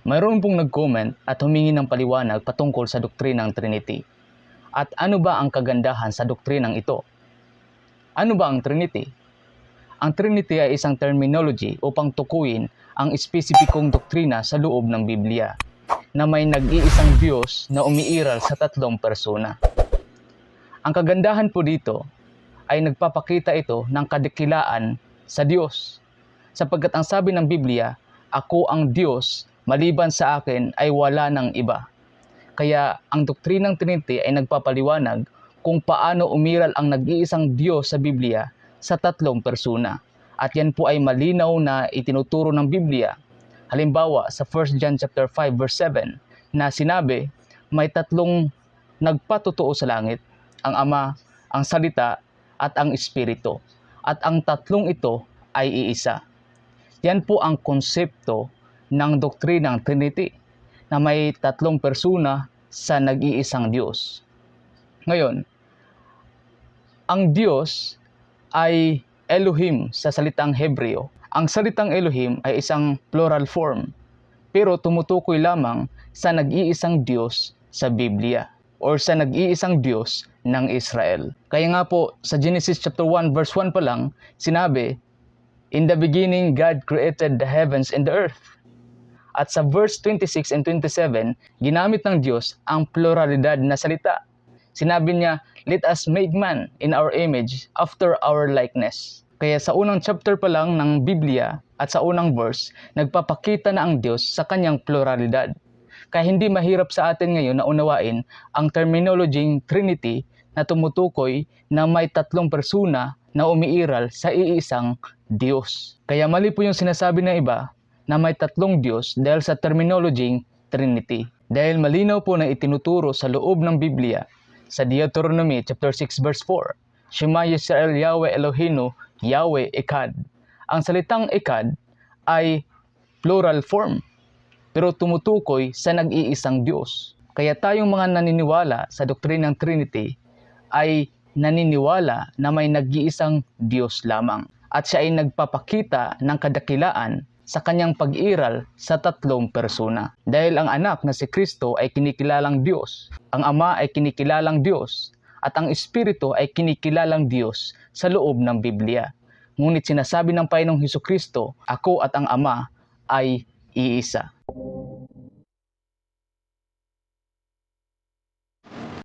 Mayroon pong nag-comment at humingi ng paliwanag patungkol sa doktrinang Trinity. At ano ba ang kagandahan sa doktrinang ito? Ano ba ang Trinity? Ang Trinity ay isang terminology upang tukuyin ang espesipikong doktrina sa loob ng Biblia na may nag-iisang Diyos na umiiral sa tatlong persona. Ang kagandahan po dito ay nagpapakita ito ng kadakilaan sa Diyos. Sapagkat ang sabi ng Biblia, ako ang Diyos, maliban sa akin ay wala ng iba. Kaya ang doktrinang Trinity ay nagpapaliwanag kung paano umiral ang nag-iisang Diyos sa Biblia sa tatlong persona. At yan po ay malinaw na itinuturo ng Biblia. Halimbawa sa 1 John chapter 5 verse 7 na sinabi, may tatlong nagpatotoo sa langit, ang Ama, ang Salita, at ang Espiritu. At ang tatlong ito ay iisa. Yan po ang konsepto ng doktrinang Trinity na may tatlong persona sa nag-iisang Diyos. Ngayon, ang Diyos ay Elohim sa salitang Hebreo. Ang salitang Elohim ay isang plural form, pero tumutukoy lamang sa nag-iisang Diyos sa Biblia or sa nag-iisang Diyos ng Israel. Kaya nga po sa Genesis chapter 1 verse 1 pa lang, sinabi, in the beginning God created the heavens and the earth. At sa verse 26 and 27, ginamit ng Diyos ang pluralidad na salita. Sinabi niya, let us make man in our image after our likeness. Kaya sa unang chapter pa lang ng Biblia at sa unang verse, nagpapakita na ang Diyos sa kanyang pluralidad. Kaya hindi mahirap sa atin ngayon na unawain ang terminology Trinity na tumutukoy na may tatlong persona na umiiral sa iisang Diyos. Kaya mali po yung sinasabi ng iba na may tatlong Diyos dahil sa terminology Trinity. Dahil malinaw po na itinuturo sa loob ng Biblia sa Deuteronomy chapter 6 verse 4, Shema Yisrael Yahweh Elohenu Yahweh Echad. Ang salitang Echad ay plural form, pero tumutukoy sa nag-iisang Diyos. Kaya tayong mga naniniwala sa doktrinang Trinity ay naniniwala na may nag-iisang Diyos lamang. At siya ay nagpapakita ng kadakilaan sa kanyang pag-iral sa tatlong persona. Dahil ang anak na si Kristo ay kinikilalang Diyos, ang Ama ay kinikilalang Diyos, at ang Espiritu ay kinikilalang Diyos sa loob ng Biblia. Ngunit sinasabi ng Panginoong Hesukristo, ako at ang Ama ay iisa.